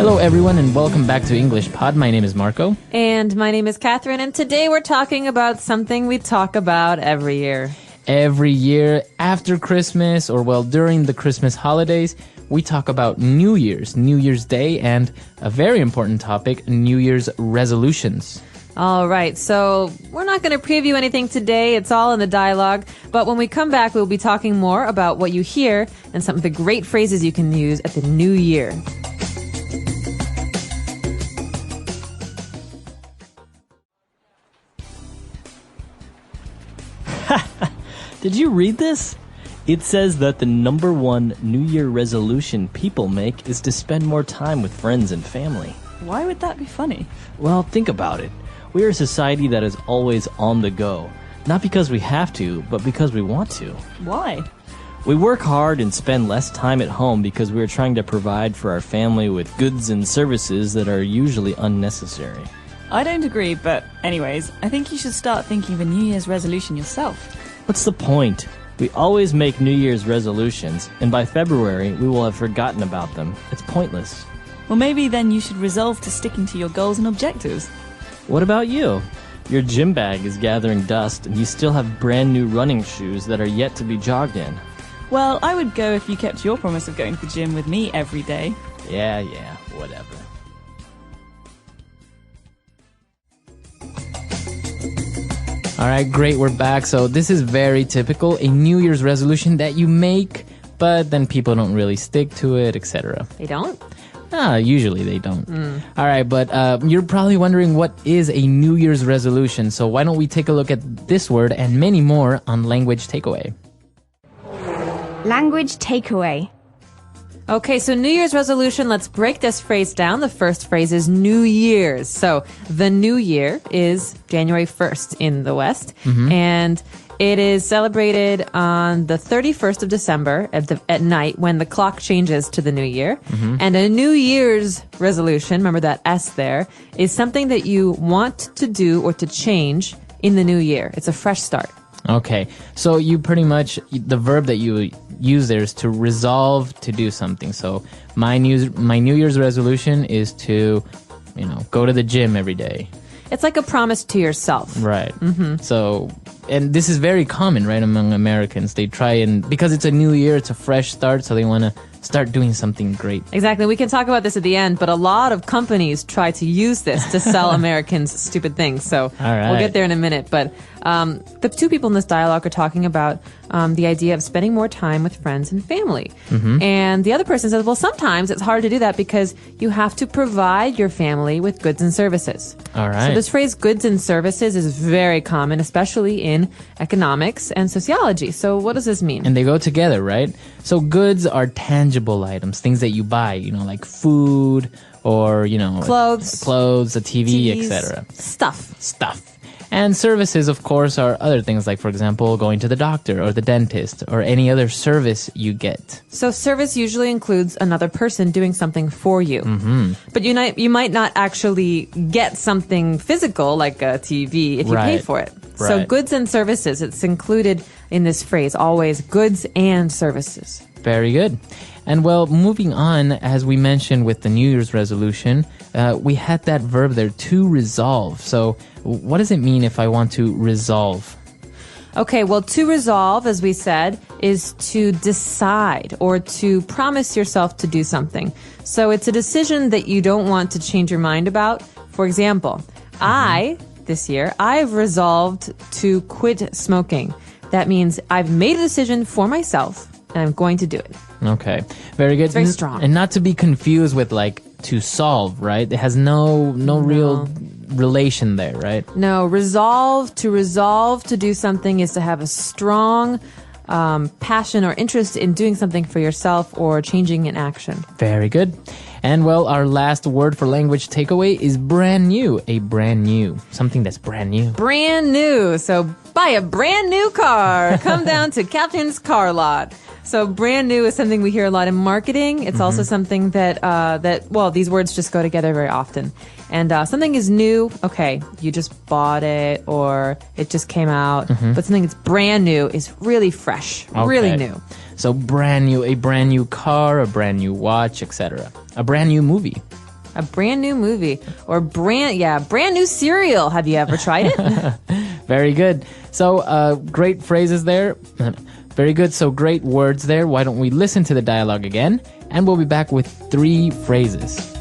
Hello everyone and welcome back to English Pod. My name is Marco. And my name is Catherine, and today we're talking about something we talk about every year. Every year after Christmas, or well, during the Christmas holidays, we talk about New Year's Day, and a very important topic, New Year's resolutions. All right, so we're not going to preview anything today. It's all in the dialogue. But when we come back, we'll be talking more about what you hear and some of the great phrases you can use at the new year. Did you read this? It says that the number one New Year resolution people make is to spend more time with friends and family. Why would that be funny? Well, think about it. We are a society that is always on the go. Not because we have to, but because we want to. Why? We work hard and spend less time at home because we are trying to provide for our family with goods and services that are usually unnecessary. I don't agree, but anyways, I think you should start thinking of a New Year's resolution yourself. What's the point? We always make New Year's resolutions, and by February, we will have forgotten about them. It's pointless. Well, maybe then you should resolve to sticking to your goals and objectives. What about you? Your gym bag is gathering dust, and you still have brand new running shoes that are yet to be jogged in. Well, I would go if you kept your promise of going to the gym with me every day. Yeah, whatever. All right, great, we're back. So this is very typical, a New Year's resolution that you make, but then people don't really stick to it, etc. They don't? Usually they don't. All right, but you're probably wondering what is a New Year's resolution. So why don't we take a look at this word and many more on Language Takeaway. Language takeaway. Okay, so New Year's resolution, let's break this phrase down. The first phrase is New Year's. So the New Year is January 1st in the West, and it is celebrated on the 31st of December at night when the clock changes to the New Year. And a New Year's resolution, remember that S there, is something that you want to do or to change in the new year. It's a fresh start. Okay, so you pretty much, the verb that you use there is to resolve to do something. So my New Year's resolution is to, go to the gym every day. It's like a promise to yourself. Right. So, and this is very common, right, among Americans. They try and, because it's a new year, it's a fresh start, so they want to start doing something great. Exactly. We can talk about this at the end, but a lot of companies try to use this to sell Americans stupid things. So we'll get there in a minute. But the two people in this dialogue are talking about the idea of spending more time with friends and family. And the other person says, well, sometimes it's hard to do that because you have to provide your family with goods and services. All right. So this phrase goods and services is very common, especially in economics and sociology. So what does this mean? And they go together, right? So goods are tangible items, things that you buy, like food or, clothes, a TV, etc. Stuff. And services, of course, are other things like, for example, going to the doctor or the dentist or any other service you get. So service usually includes another person doing something for you. But you might not actually get something physical like a TV if you pay for it. So goods and services, it's included in this phrase, always goods and services. Very good. And well, moving on, as we mentioned with the New Year's resolution, we had that verb there, to resolve. So what does it mean if I want to resolve? Okay, well, to resolve, as we said, is to decide or to promise yourself to do something. So it's a decision that you don't want to change your mind about. For example, this year, I've resolved to quit smoking. That means I've made a decision for myself and I'm going to do it. Okay, very good. It's very strong. And not to be confused with to solve, right? It has no real relation there, right? No, resolve to do something is to have a strong passion or interest in doing something for yourself or changing an action. Very good. And well, our last word for language takeaway is brand new. A brand new. Something that's brand new. Brand new. So buy a brand new car. Come down to Catherine's car lot. So brand new is something we hear a lot in marketing. It's also something that these words just go together very often. And something is new, okay, you just bought it or it just came out. But something that's brand new is really fresh, really new. So brand new, a brand new car, a brand new watch, etc. A brand new movie. A brand new movie. Or brand new cereal. Have you ever tried it? Very good. So, great phrases there. Very good. So, great words there. Why don't we listen to the dialogue again? And we'll be back with 3 phrases.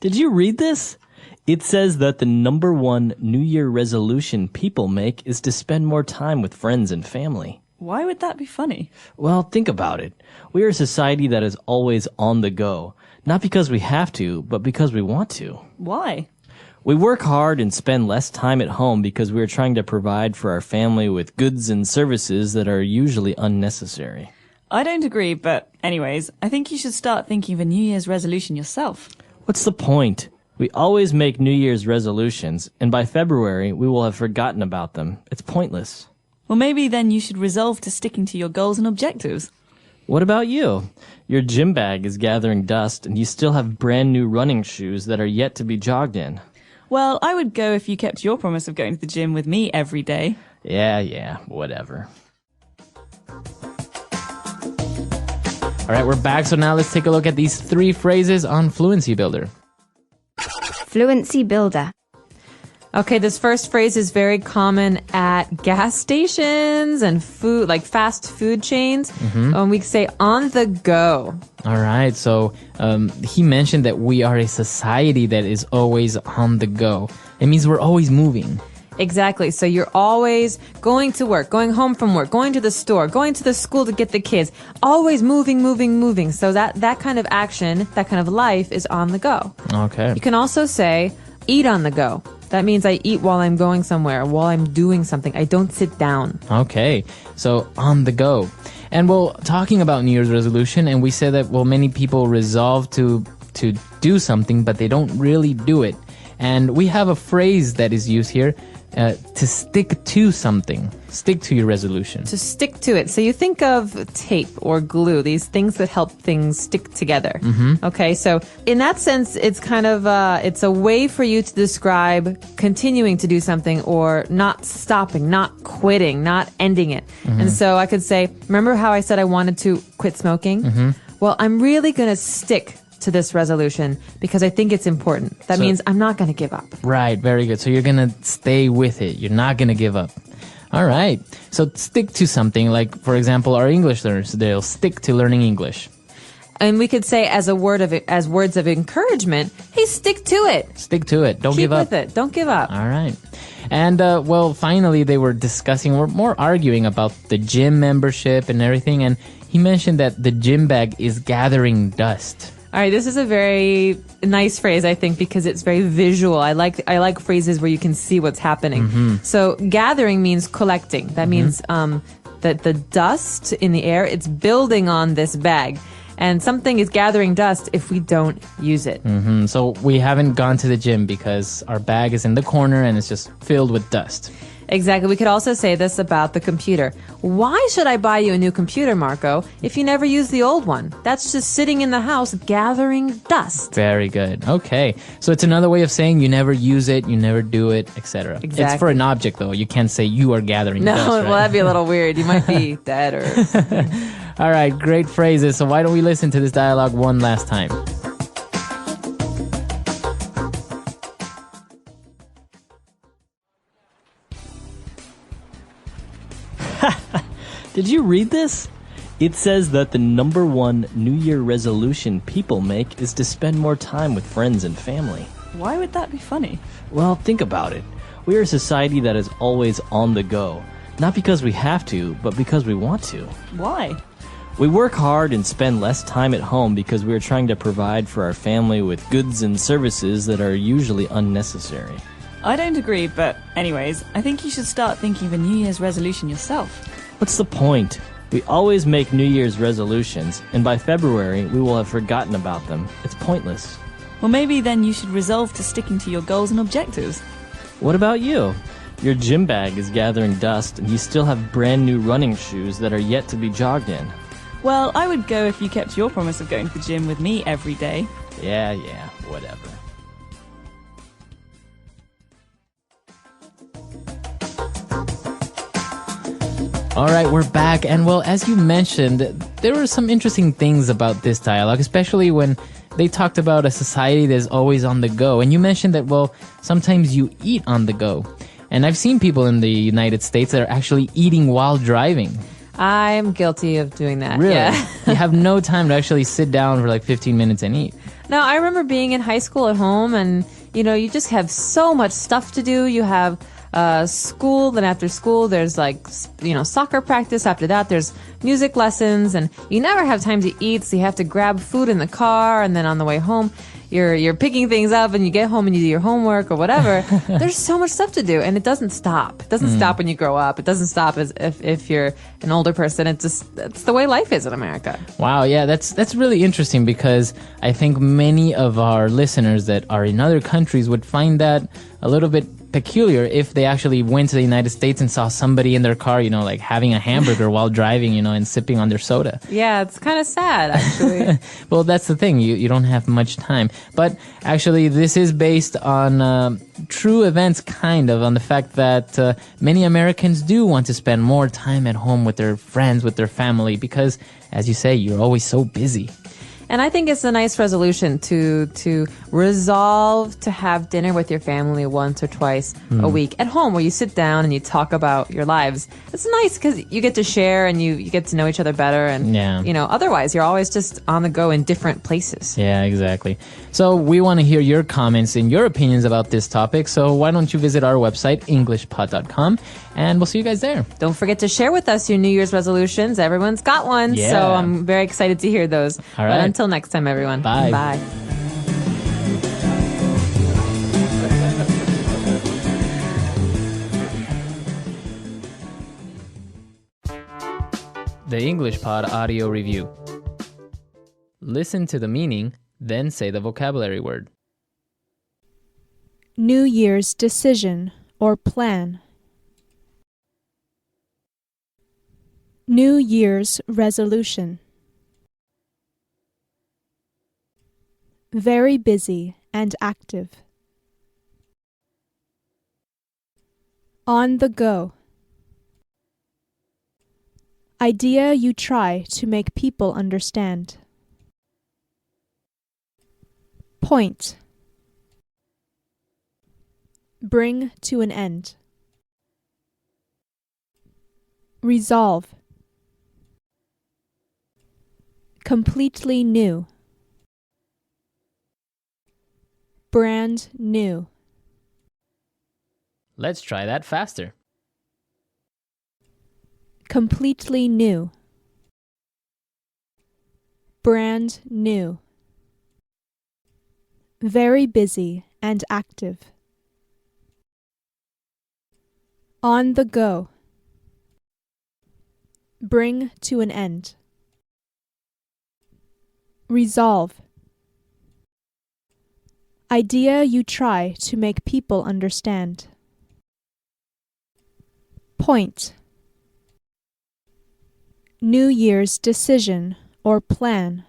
Did you read this? It says that the number 1 New Year resolution people make is to spend more time with friends and family. Why would that be funny? Well, think about it. We are a society that is always on the go. Not because we have to, but because we want to. Why? We work hard and spend less time at home because we are trying to provide for our family with goods and services that are usually unnecessary. I don't agree, but anyways, I think you should start thinking of a New Year's resolution yourself. What's the point? We always make New Year's resolutions, and by February, we will have forgotten about them. It's pointless. Well, maybe then you should resolve to sticking to your goals and objectives. What about you? Your gym bag is gathering dust, and you still have brand new running shoes that are yet to be jogged in. Well, I would go if you kept your promise of going to the gym with me every day. Yeah, whatever. All right, we're back. So now let's take a look at these 3 phrases on Fluency Builder. Fluency Builder. Okay, this first phrase is very common at gas stations and food, like fast food chains. We could say on the go. All right. So he mentioned that we are a society that is always on the go. It means we're always moving. Exactly. So you're always going to work, going home from work, going to the store, going to the school to get the kids, always moving. So that kind of action, that kind of life is on the go. Okay. You can also say eat on the go. That means I eat while I'm going somewhere, while I'm doing something. I don't sit down. Okay. So on the go. And talking about New Year's resolution, and we said that, many people resolve to do something, but they don't really do it. And we have a phrase that is used here, to stick to something. Stick to your resolution. To stick to it. So you think of tape or glue, these things that help things stick together. Okay, so in that sense, it's kind of, it's a way for you to describe continuing to do something or not stopping, not quitting, not ending it. And so I could say, remember how I said I wanted to quit smoking? Well, I'm really going to stick to this resolution because I think it's important. That means I'm not going to give up. Right, very good. So you're going to stay with it. You're not going to give up. All right. So stick to something, like, for example, our English learners, they'll stick to learning English. And we could say as words of encouragement, hey, stick to it. Stick to it. Don't give up. Keep with it. Don't give up. All right. And, finally, they were more arguing about the gym membership and everything. And he mentioned that the gym bag is gathering dust. All right, this is a very nice phrase, I think, because it's very visual. I like phrases where you can see what's happening. So gathering means collecting. That means that the dust in the air, it's building on this bag. And something is gathering dust if we don't use it. So we haven't gone to the gym because our bag is in the corner and it's just filled with dust. Exactly. We could also say this about the computer. Why should I buy you a new computer, Marco, if you never use the old one? That's just sitting in the house gathering dust. Very good. Okay. So it's another way of saying you never use it, you never do it, etc. Exactly. It's for an object, though. You can't say you are gathering dust, right? Well, that'd be a little weird. You might be dead or something. All right. Great phrases. So why don't we listen to this dialogue one last time? Did you read this? It says that the number 1 New Year resolution people make is to spend more time with friends and family. Why would that be funny? Well, think about it. We are a society that is always on the go. Not because we have to, but because we want to. Why? We work hard and spend less time at home because we are trying to provide for our family with goods and services that are usually unnecessary. I don't agree, but anyways, I think you should start thinking of a New Year's resolution yourself. What's the point? We always make New Year's resolutions, and by February, we will have forgotten about them. It's pointless. Well, maybe then you should resolve to sticking to your goals and objectives. What about you? Your gym bag is gathering dust, and you still have brand new running shoes that are yet to be jogged in. Well, I would go if you kept your promise of going to the gym with me every day. Yeah, whatever. All right, we're back. And well, as you mentioned, there were some interesting things about this dialogue, especially when they talked about a society that's always on the go. And you mentioned that, well, sometimes you eat on the go. And I've seen people in the United States that are actually eating while driving. I'm guilty of doing that. Really? Yeah. You have no time to actually sit down for like 15 minutes and eat. No, I remember being in high school at home and, you just have so much stuff to do. You have school, then after school there's soccer practice. After that there's music lessons, and you never have time to eat, so you have to grab food in the car, and then on the way home you're picking things up, and you get home and you do your homework or whatever. There's so much stuff to do, and it doesn't stop. It doesn't stop when you grow up. It doesn't stop if you're an older person. It's the way life is in America. Wow, yeah, that's really interesting, because I think many of our listeners that are in other countries would find that a little bit peculiar if they actually went to the United States and saw somebody in their car, like having a hamburger while driving, and sipping on their soda. Yeah, it's kind of sad, actually. Well, that's the thing. You don't have much time. But actually, this is based on true events, kind of, on the fact that many Americans do want to spend more time at home with their friends, with their family, because, as you say, you're always so busy. And I think it's a nice resolution to resolve to have dinner with your family once or twice a week at home, where you sit down and you talk about your lives. It's nice because you get to share and you get to know each other better. And, otherwise you're always just on the go in different places. Yeah, exactly. So we want to hear your comments and your opinions about this topic. So why don't you visit our website, englishpod.com, and we'll see you guys there. Don't forget to share with us your New Year's resolutions. Everyone's got one. Yeah. So I'm very excited to hear those. All right. But until next time, everyone. Bye. Bye. The English Pod Audio Review. Listen to the meaning, then say the vocabulary word. New Year's decision or plan. New Year's resolution. Very busy and active. On the go. Idea you try to make people understand. Point. Bring to an end. Resolve. Completely new. Brand new. Let's try that faster. Completely new. Brand new. Very busy and active. On the go. Bring to an end. Resolve. Idea you try to make people understand. Point. New Year's decision or plan.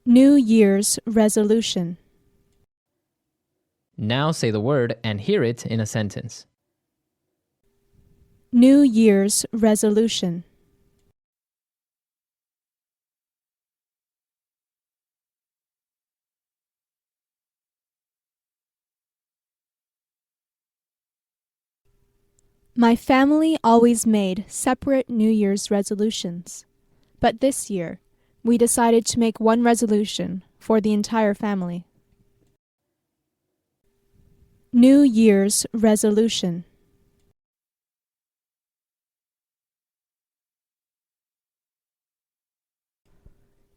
New Year's resolution. Now say the word and hear it in a sentence. New Year's resolution. My family always made separate New Year's resolutions, but this year we decided to make one resolution for the entire family. New Year's resolution.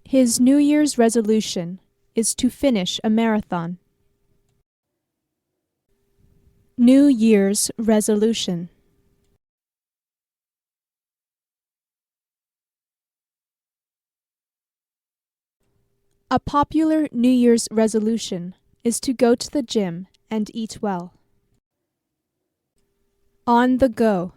His New Year's resolution is to finish a marathon. New Year's resolution. A popular New Year's resolution is to go to the gym and eat well. On the go.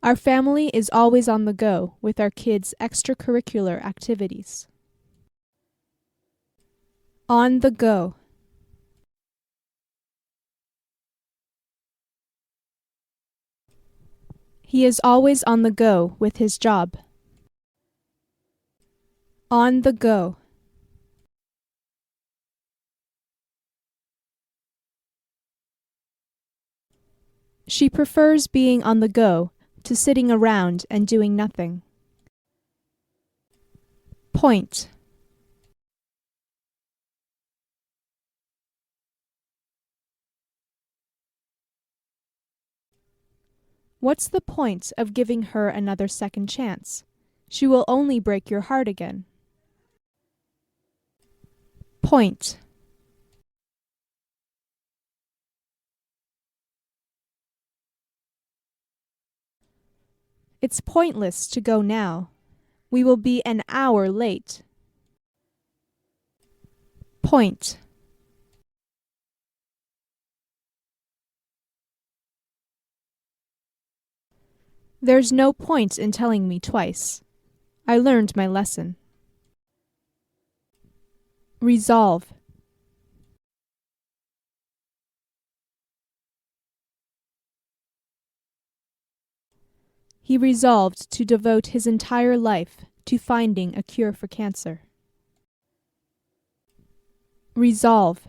Our family is always on the go with our kids' extracurricular activities. On the go. He is always on the go with his job. On the go. She prefers being on the go to sitting around and doing nothing. Point. What's the point of giving her another second chance? She will only break your heart again. Point. It's pointless to go now. We will be an hour late. Point. There's no point in telling me twice. I learned my lesson. Resolve. He resolved to devote his entire life to finding a cure for cancer. Resolve.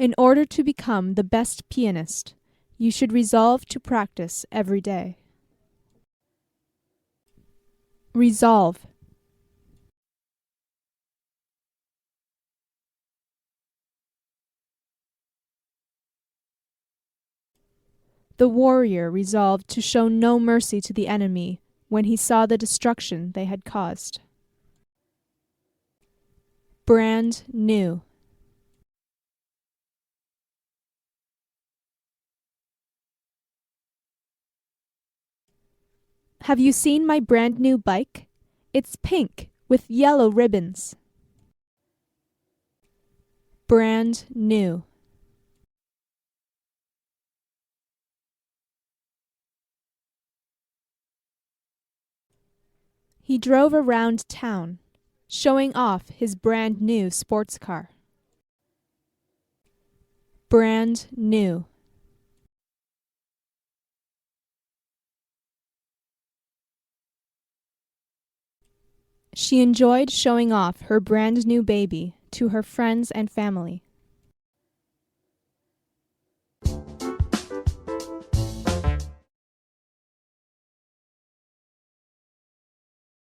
In order to become the best pianist, you should resolve to practice every day. Resolve. The warrior resolved to show no mercy to the enemy when he saw the destruction they had caused. Brand new. Have you seen my brand new bike? It's pink with yellow ribbons. Brand new. He drove around town, showing off his brand new sports car. Brand new. She enjoyed showing off her brand new baby to her friends and family.